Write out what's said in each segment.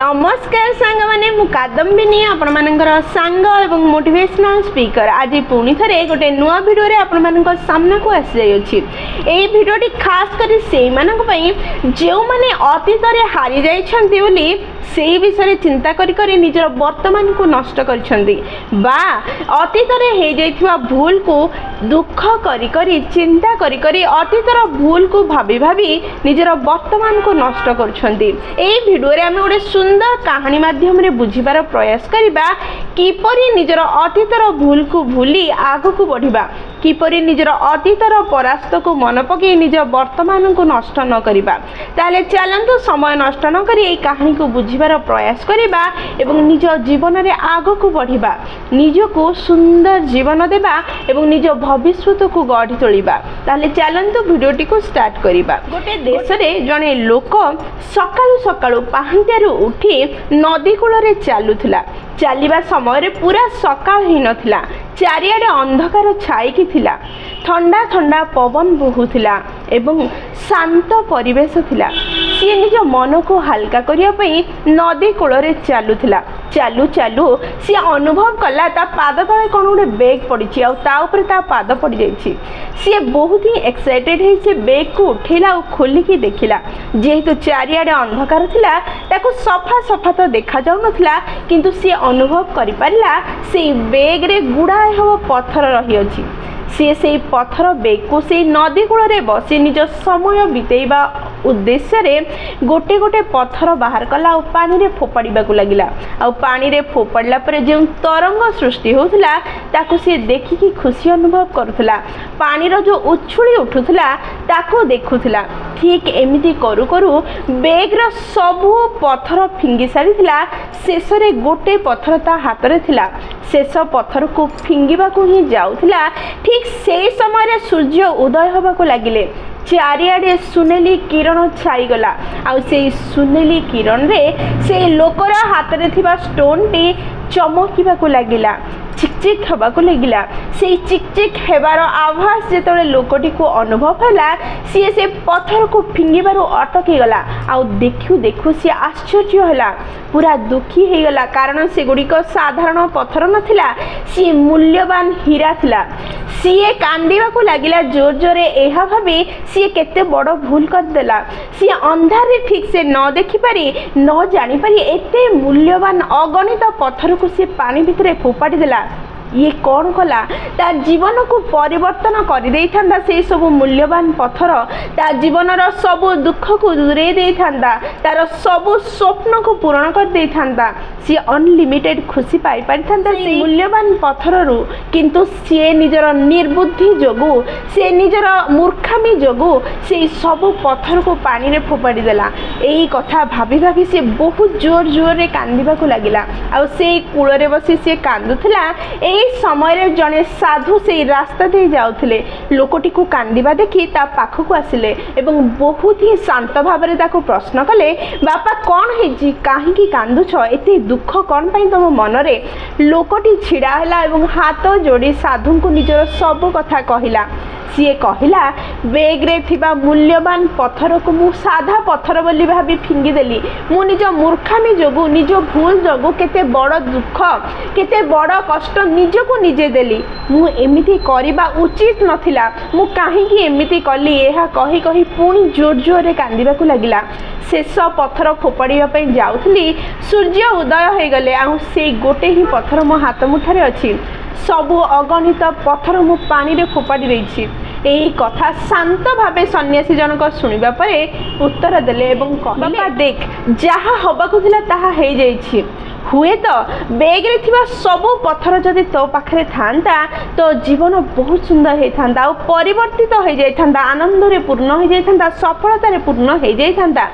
नमस्कार सांग मैंने कादम्बिनी आपण मानकर सांग एवं मोटिवेशनल स्पीकर आज पुणी थे गोटे नुआ भिडियो आपण सामना को आसी जाइए। भिडियोटी खास कर से जो मैंने अतीत में हारी जाइए से विषय चिंता करी निजर वर्तमान को नष्ट करिसेंती बा अतीत में हो भूल को दुख करी चिंता करी अतीतर भूल को भाभी भाभी निजर वर्तमान को नष्ट करुछंती। भिडियो आम गोटे सुंदर कहानी माध्यम रे बुझिबार प्रयास करिबा किपरि निजर अतीतर भूल को भूली आग को बढ़िबा किपरि निजर अतीतर परास्त को मन पकई निज वर्तमान को नष्ट न करिबा। ताले चलंतु समय नष्ट न करी ए कहानी को बुझिबार प्रयास करिबा एवं निज जीवन रे आग को बढ़िबा निज को सुंदर जीवन देबा एवं निज भविष्य को गढ़ी तोलिबा। ताले चलंतु वीडियोटी को स्टार्ट करिबा। गोटे देश रे जने लोक सकाळु सकाळु पाहिंतियारु उठी नदी कूल रे चालुथिला। चलवा समय पूरा सकाळ ही नथिला चारिआडे अंधकार छाईकी थिला ठंडा ठंडा पवन बहुथिला एवं शांत परिवेश थिला। सी निज मन को हल्का करिया पई नदी कूल रे चालुथिला। चालू चालू सी अनुभव कला ता पाद तले कोन गोटे बैग पड़ी आ ता ऊपर ता पाद पड़ जाइछि। सी बहुत ही एक्साइटेड है से बैग को उठेला और खोलिकी देखिला जेहेतु चारिआडे अंधकार थिला ताको सफा सफा तो देखा जाउ नथिला किंतु सी अनुभव करि पारिला से बैग रे गुड़ाए हो पत्थर रही अछि। सी से पत्थर बैग को से नदी कूल रे बसी निज समय बितेइबा उद्देश्य रे गोटे गोटे पत्थर बाहर कला और पानी रे फोपाड़ीबा को लागिला। आ पानी रे फोपाड़ला परे जे तरंग सृष्टि होउथला ताको से देखिकी खुशी अनुभव करुथला। पानी रो जो उछुली उठुथला ताको देखुथला। ठीक एमिति करू करू बैग रो सबु पत्थर फिंगी सारिथिला। शेष रे गोटे पत्थर ता हाथ रे थिला। शेष पत्थर को फिंगिबा को ही जाउथला। ठीक से समय रे सूर्य उदय होबा को लागिले। चारिआडे सुनेली किरण छाईगला आ से सुनेली किरण रे से लोकर हाथ रे थिबा स्टोन टी चमकीबा को लागिला चिकचिक हवा को लगिला। से चिकचिक हेबार आभास जेतले लोकटी को अनुभव हला सी से पत्थर को फिंगिबार अटकी गला आ देखु देखु सी आश्चर्य हला पूरा दुखी हे गला कारण से गुड़िक साधारण पत्थर नथिला सी मूल्यवान हीरा थिला। सी कांदिबा को लागिला जोर जोरे एहा भाबी सी केते बड़ भूल कर देला। सी अंधारे ठीक से न देखि पारी न जानि पारी एते मूल्यवान अगणित पत्थर को सी पानी भितरे फोपाड़ी देला। ये कौन कला तार जीवन को परिवर्तन कर दे था से सब मूल्यवान पत्थर तार जीवन सब दुख को दूरे दे था तार सब स्वप्न को पूर्ण कर दे था सी अनलिमिटेड खुशी पाई पारि था मूल्यवान पत्थर रु किंतु सी निजर निर्बुद्धि जोगु से निजर मूर्खामी जोगु से सब पत्थर को पानी रे फोपाड़ी देला। यही कथा भाभी भाभी से बहुत जोर जोर रे कांदिबा को लागिला आ से कूल रे बसी से कांदुथला। समय जड़े साधु से रास्ता दे जाउथिले लोकटी को कांदिबा देखि ता पाखक आसिले एवं बहुत ही शांत भाव में ताको प्रश्न कले बापा कौन है कहीं कांदुछ एते दुख कौन पाई तुम मन रे। लोकटी छिड़ा हैला एवं हाथ जोड़ी साधु को निजर सब कथा कहिला। सी कहला बैग रे थिबा मूल्यवान पत्थर को मु साधा पत्थर बोली भाभी फिंगी देली मु निज मूर्खामी जोगु निज भूल जोगु केते बड़ दुख केते बड़ कष्ट निज को निजे देली मु एमिति करिबा उचित नथिला मु काहे कि एमिति कली एहा कही कही पुणी जोर जोर रे कांदिबा को लागिला। शेष पत्थर फोपाड़िया पई जाउथली सूर्य उदय हो गले आ से गोटे ही पत्थर मो हाथ मुठारे अछि सबु अगणित पत्थर मु पानी रे फोपाड़ी देछि। यही कथा शांत भावे सन्यासी जनक शुणिबा परे उत्तर देले एवं कहले देख जहा हबाकु थिला ताहा हे जाइछि हुए तो बैग रे थिबा सबु पत्थर जदि तो पाखरे थांता तो जीवन बहुत सुंदर होता और परिवर्तित हो जाता आनंद रे पूर्ण हो जाता सफलता रे पूर्ण हो जाता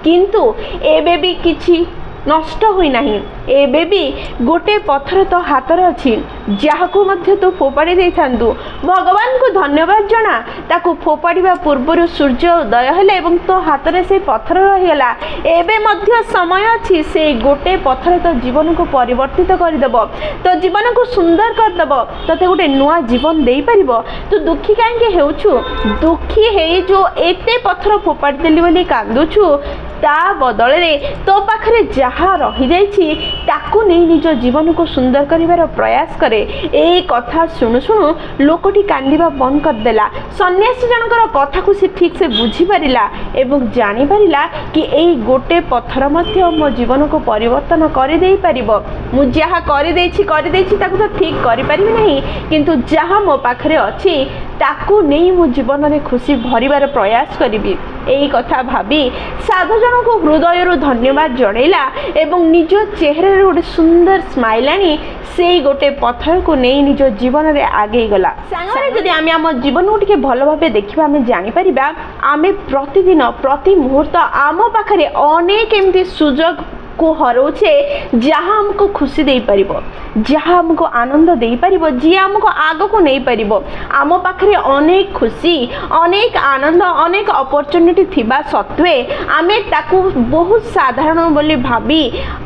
किंतु एबे भी किछि नष्ट होई नाही। एबे भी गोटे पत्थर तो हाथ रे अछि जाहाकू मध्य तो फोपाड़ी दे थांदु भगवान को धन्यवाद जना ताकू फोपाड़ीबा पूर्व सूर्य उदय हेले एवं तो हाथ रे से पत्थर रहीगला एबे मध्य समय अछि से गोटे पत्थर तो जीवन को परिवर्तित कर देबो तो जीवन को सुंदर कर देबो तते गोटे नुआ जीवन देई परिबो। तू दुखी काहे हेउछु दुखी हे जो एते पत्थर फोपाड़ी देली बोली कांदुछु ता बदल तो पाखरे जहाँ रही जाइछि ताकू नहीं निज जीवन को सुंदर करिवार प्रयास करे। ए कथा शुणु शुणु लोकटी कांदिबा बंद कर देला। सन्यासी जनकर कथा को से ठीक से बुझी पारिला एवं जानी पारिला कि एई गोटे पत्थर मध्य मो जीवन को परिवर्तन कर दे परिबो। मु जहाँ कर देछि ताकू तो ठीक करि परिबि नहीं, किंतु जहाँ मो पाखरे अछि ताकू नहीं मो जीवन में खुशी भरिबार प्रयास करिबि। एई कथा भाबी साधु जन को हृदय धन्यवाद जणैला एवं निज चेहरा गोटे सुंदर स्माइल आनी से गोटे पत्थर को नहीं निज जीवन में आगे गला। सांगरे जदि आमे आम जीवन को टिके भल भाबे देखिबा आमे जानि परिबा आमे प्रतिदिन प्रति मुहूर्त आम पाखरे अनेक एमती सुजोग को हरोचे जहाँ हमको खुशी दे पारिबो, जहाँ हमको आनंद दे पारिबो, जी हमको आग को नहीं पारिबो। आम पाखरे अनेक खुशी अनेक आनंद अनेक अपॉर्चुनिटी थिबा सत्वे आमे ताकू बहुत साधारण बोली भाबी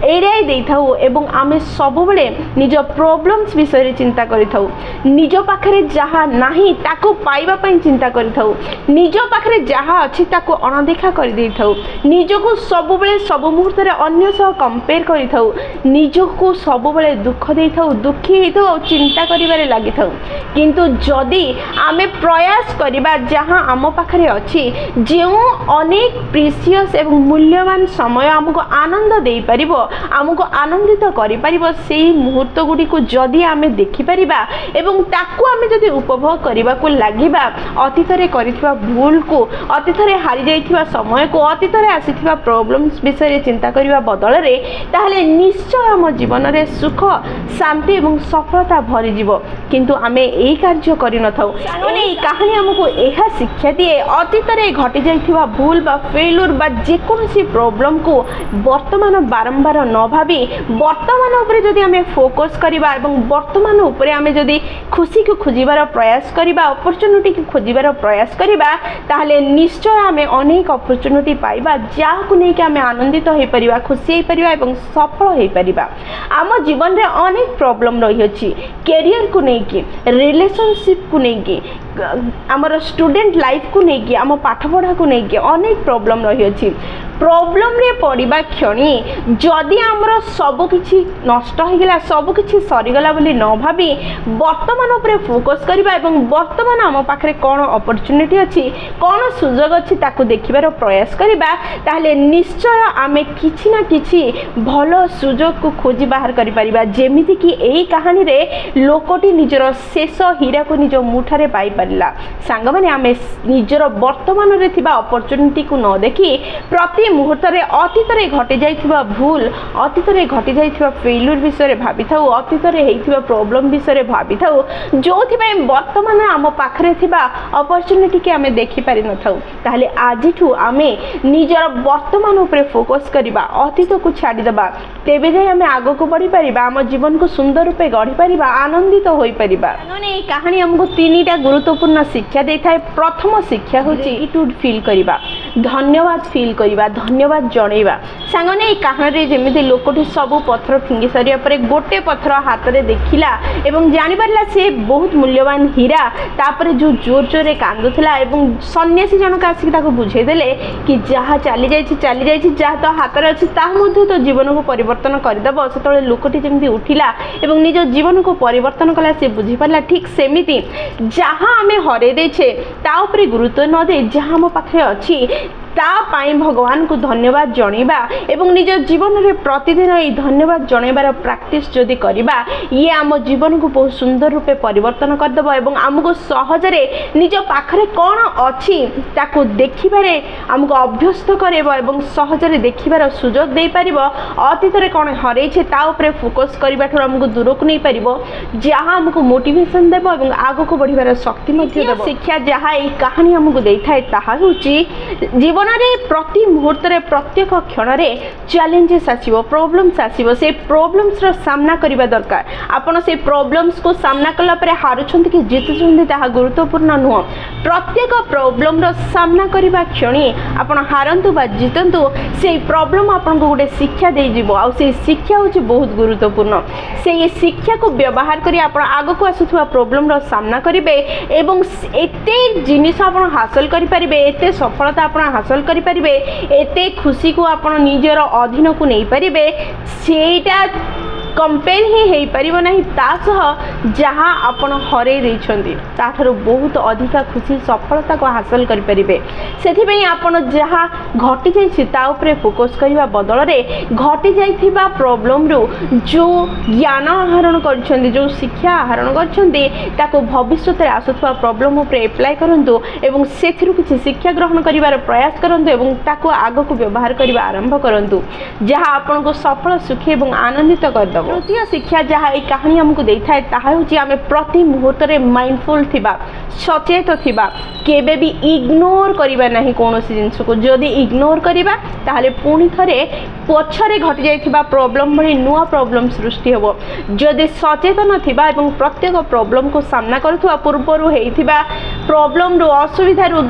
एड़ाई दे थाउ एवं आमे सब बेले निज प्रॉब्लम्स विषय चिंता करि थाउ। निज पाखरे जहाँ नाही ताकू पाइबा पई चिंता करि थाउ। निज पाखरे जहाँ अछि ताकू अनदेखा कर दे थाउ। निजको सब बेले सब मुहूर्त रे अन्य कंपेयर करि थाउ। निजको सब बेले दुख दे थाउ, दुखी हे थाउ, चिंता करिबारे लागि थाउ। किंतु जदि आमे प्रयास करिबा जहाँ आम पाखरे अछि जे अनेक प्रीशियस एवं मूल्यवान समय हमको आनंद दे परिबो, हमको आनंदित करि परिबो, सेही मुहूर्त गुडी को जदि आमे देखि परिबा एवं ताकू आमे जदि उपभोग करिबा को लागिबा, अतीत रे करिथिबा भूल को, अतीत रे हारि जाइथिबा समय को, अतीत रे आसीथिबा प्रॉब्लम्स विषय चिंता करिबा बदल ताहले निश्चय आम जीवन में सुख शांति और सफलता भरी जीवो। किंतु आमे एई कार्य करि न थाउ। एई कहानी हमको एहा शिक्षा दिए अतीत रे घटी जाइथिबा भूल बा फेल्युर बा जेकोसी प्रॉब्लम को वर्तमान बारंबार न भाबी वर्तमान उपरे जदि आमे फोकस करिबा एवं वर्तमान उपरे आमे जदि खुशी को खोजिबार प्रयास करिबा, अपॉर्चुनिटी को खोजिबार प्रयास करिबा, ताहले निश्चय आमे अनेक अपॉर्चुनिटी पाइबा जाहाकु नै कि आमे आनंदित होई परिबा, खुशी परिबा एवं सफल हो परिबा। आम जीवन रे अनेक प्रॉब्लम रही अछि, कैरियर को लेकिन, रिलेशनशिप को लेकिन, आमर स्टूडेंट लाइफ को लेकिन, आम पाठ पढ़ा को लेकिन अनेक प्रॉब्लम रही अछि। प्रॉब्लम रे पड़िबा क्षणी जदि आमर सब किछि नष्ट हो गला, सब किछि सरीगला बोली न भाबी वर्तमान उपरे फोकस करिबा एवं वर्तमान आम पाखरे कोन अपॉर्चुनिटी अछि, कोन सुजोग अछि ताकू देखिबार प्रयास करिबा, ताहले निश्चय आमे किछि ना किछि भलो सुजोग को खोजी बाहर करि परिबा। जेमिति कि एई कहानी रे लोकटी निजर शेष हीरा को निज मुठारे पाई परिला। सांग माने आमे निजर वर्तमान रे थिबा अपॉर्चुनिटी को न देखि प्रति मुहूर्त रे अतीत रे घटी जाइथिबा भूल, अतीत रे घटी जाइथिबा फेल्युर विषय रे भाबी थाउ, अतीत रे हेइथिबा प्रॉब्लम विषय रे भाबी थाउ, जोथि पय वर्तमान आम पाखरे थिबा अपॉर्चुनिटी के आमे देखि पारि न थाउ। ताहले आजिठु आमे निजर वर्तमान उपरे फोकस करिबा, अतीत को छाड़ी दबा, तेबे जाय आमे आगो को बढ़ी परिबा, आम जीवन को सुंदर रूपे गढ़ी परिबा, आनंदित होई परिबा। माने ए कहानी हमको तीनटा गुरुत्वपूर्ण शिक्षा देथाय। प्रथम शिक्षा होची ग्रेटिट्यूड फील करिबा, धन्यवाद फील करिबा, धन्यवाद जणैबा। सांगने ए कहानी रे जेमिति लोकटी सब पत्थर फिंगी सरिया परे गोटे पत्थर हाथ रे देखिला एवं जानि परला से बहुत मूल्यवान हीरा, तापरे जो जोर जोर रे कांदुथला एवं सन्यासी जनक आसी ताको बुझे देले कि जहा चली जाइछि जहा तो हाथ रे अछि ता मध्ये तो जीवन को परिवर्तन करदेव। से लोकटी जमी उठिला एवं निज जीवन को परिवर्तन कला, से बुझी पारा ठीक सेमिति जहाँ आमे हरे देछे ता उपरे गुरुत्व न दे जहाँ आम पाखे अछि ता पाई भगवान को धन्यवाद जणैबा एवं निज जीवन रे प्रतिदिन ये धन्यवाद जणैबार प्रैक्टिस जदि करिबा, ये आम जीवन को बहुत सुंदर रूपे परिवर्तन करदेव एवं आमको सहजरे निज पाखरे कौन अछि ताको देखिबारे आमको अभ्यस्त करेबो एवं सहजरे देखिबार सुजोग दे पारिबो। अतीत रे कौन हरैछे ता उपरे फोकस करबा ठुर आमको दूर को नै पारिबो, जहाँ आमको मोटिवेशन देबो एवं आगो को बढ़िबार शक्ति मध्ये देबो। शिक्षा जहाँ ए कहानी आमको देइथाय ताहा होची जीवन रे प्रति मुहूर्त रे प्रत्येक क्षण रे चैलेंजेस आसीबो, प्रॉब्लम्स आसीबो, से प्रॉब्लम्स रो सामना करबा दरकार। आपण से प्रॉब्लम्स को सामना कला परे हारुछंती कि जीतुछंती ताहा गुरुत्वपूर्ण नुह। प्रत्येक प्रॉब्लम रो सामना करबा क्षणी आपण हारंतु बा जीतंतु, से प्रॉब्लम आपण को गोटे शिक्षा दे जिवो आ से शिक्षा होची बहुत गुरुत्वपूर्ण। से शिक्षा को व्यवहार करी आपण आगो को आसुथबा प्रॉब्लम रो सामना करिवे एवं एते जिनिस आपण हासिल करि परिबे, एते सफलता आपण हासिल करें एते खुशी को आपण निजर अधीन को नहीं पारे सेटा कंपेयर ही हो पार ना तासह जहाँ आपण हरे ताठार बहुत अधिक खुशी सफलता को हासिल करें से आपण जहाँ घटी जाए फोकस करने बदल में घटी जा प्रॉब्लम रु जो ज्ञान आहरण कर जो शिक्षा आहरण कर भविष्य में आसुवा प्रॉब्लम एप्लाय करूँ एवं से किसी शिक्षा ग्रहण कर प्रयास करूँ आग को व्यवहार करने आरंभ करूँ जहाँ आपण को सफल सुखी और आनंदित करद तृतीय शिक्षा जहाँ ये कहानी आमको देता है ताकि आम प्रति मुहूर्त में माइंडफुल थिबा सचेत थिबा केबे भी इग्नोर करबा नहीं कौन जिनस को जदि इग्नोर करबा ताहले पुणी थरे पछरे घटी जाइथिबा प्रॉब्लम भली नुआ प्रॉब्लम सृष्टि हेबो जदि सचेतन थिबा एवं प्रत्येक प्रॉब्लम को सामना करथुवा पूर्वरु हेइथिबा प्रॉब्लम रु असुविधा रु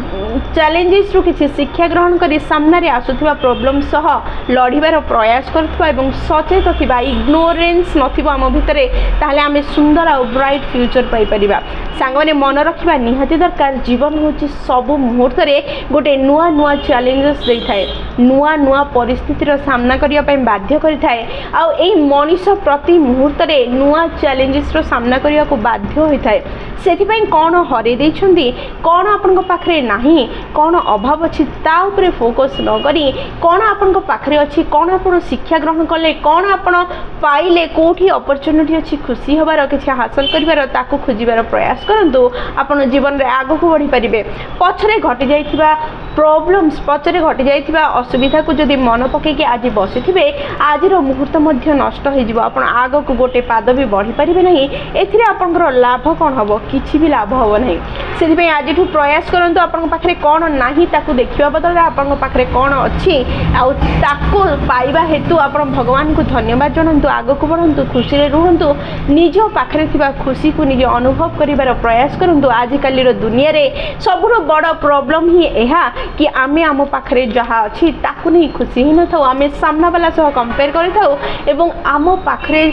चैलेंजेस रु किछि शिक्षा ग्रहण करी सामना रे आसुथिबा प्रॉब्लम सह लड़िबार प्रयास करथुवा एवं सचेत थिबा इग्नोरेंस नथिबो आम भितरे ताहले आमे सुंदर और ब्राइट फ्यूचर पाई परिबा सांग माने मन रखिबा निहाती दरकार जीवन होची सब मुहूर्त रे गोटे नुआ नुआ चैलेंजेस देथाय नुआ नुआ परिस्थिति रो सामना करिया पय बाध्य करिथाय आ एई मनीष प्रति मुहूर्त रे नुआ चैलेंजेस रो सामना करिया को बाध्य होइथाय सेथि पय कोन हरे दैछंती कोन आपन को पाखरे नाही कोन अभाव अछि ता ऊपर फोकस न करी कोन आपन को पाखरे अछि कोन आपन शिक्षा ग्रहण करले कोन आपन पाइले कोठी अपॉर्चुनिटी अछि खुशी होबार किछि हासिल करिवार ताकू खोजिबार प्रयास करंतु आपन जीवन रे आगो को बढ़ी परिबे पछरे घटी जाइथिबा प्रॉब्लम्स पछरे घटी जाइथिबा असुविधा को जदि मन पके कि आज बसिथिबे आज रो मुहूर्त मध्य नष्ट हो जिवो आपन आगो को गोटे पाद भी बढ़ी परिबे नहीं एथिरे आपनकर लाभ कोन हबो किछि भी लाभ हबो नहीं सेति पे आज ठु प्रयास करंतु आपन पाखरे कोन नाही ताकू देखिबा बदल आपन पाखरे कोन अछि आ ताकू पाइबा हेतु आपन भगवान को धन्यवाद जणांतु आगो को बढ़ंतु खुशी रे रुहंतु निज पाखरे थिबा खुशी को निज अनुभव करिवार प्रयास करंतु आज काली रो दुनिया रे सबरो बड़ प्रॉब्लम ही एहा कि आमे आम पाखरे जहाँ अच्छी ताकू नहीं खुशी ही न था आमे सामना वाला सह कंपेयर करिथाउ एवं आम पाखरे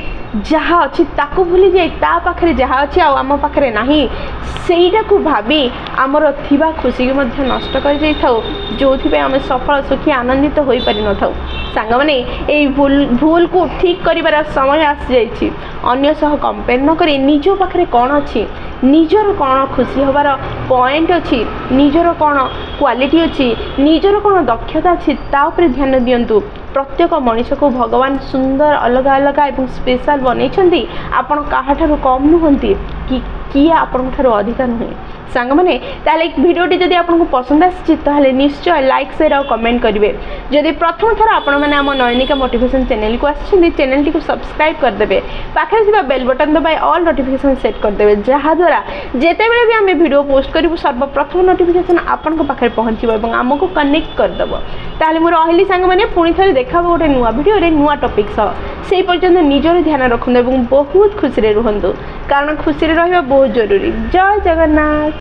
जहाँ अच्छी ताकू भूली जाए ता पाखरे जहाँ अच्छी आम पाखरे नहीं सेटा को भाभी आमर थिबा खुशी को मध्य नष्ट कर जाइथाउ जोथि पे आमे सफल सुखी आनंदित होई पारि न थाउ सांग माने ए भूल को ठीक करिवार समय आसी जाइछि अन्य सह कंपेयर न करी निज पाखरे कोन अछि निजर कोन खुशी होबार पॉइंट अछि निजर कोन क्वालिटी अछि निजर कोन दक्षता अछि ता ऊपर ध्यान दियंतु प्रत्येक मनुष्य को भगवान सुंदर अलग अलग एवं स्पेशल बनई आपण काहाठारु कम नुहंती कि किए आपण ठारु अधिक नुहे सांग माने ताले भिडियोटी जदि आपको पसंद आछि ताले निश्चय लाइक शेयर और कमेंट करिवे जदि प्रथम थर आपण माने हम नयनिका मोटिवेशन चैनल को आछिन चैनल टी को सब्सक्राइब कर देबे पाखरे थिबा बेल बटन दबाई ऑल नोटिफिकेशन सेट कर देबे जहा द्वारा जेते बेले भी हम वीडियो पोस्ट करिवु सर्वप्रथम नोटिफिकेशन आपण को पाखरे पहुंचीबो एवं हमको कनेक्ट कर देबो ताले मोर रहली सांग माने पुणी थरे देखाबो गोटे नुआ वीडियो रे नुआ टॉपिक सह सेही पर्यंत निजर ध्यान रखंतु एवं बहुत खुशी रे रुहंतु कारण खुशी रे रहबा बहुत जरूरी जय जगन्नाथ।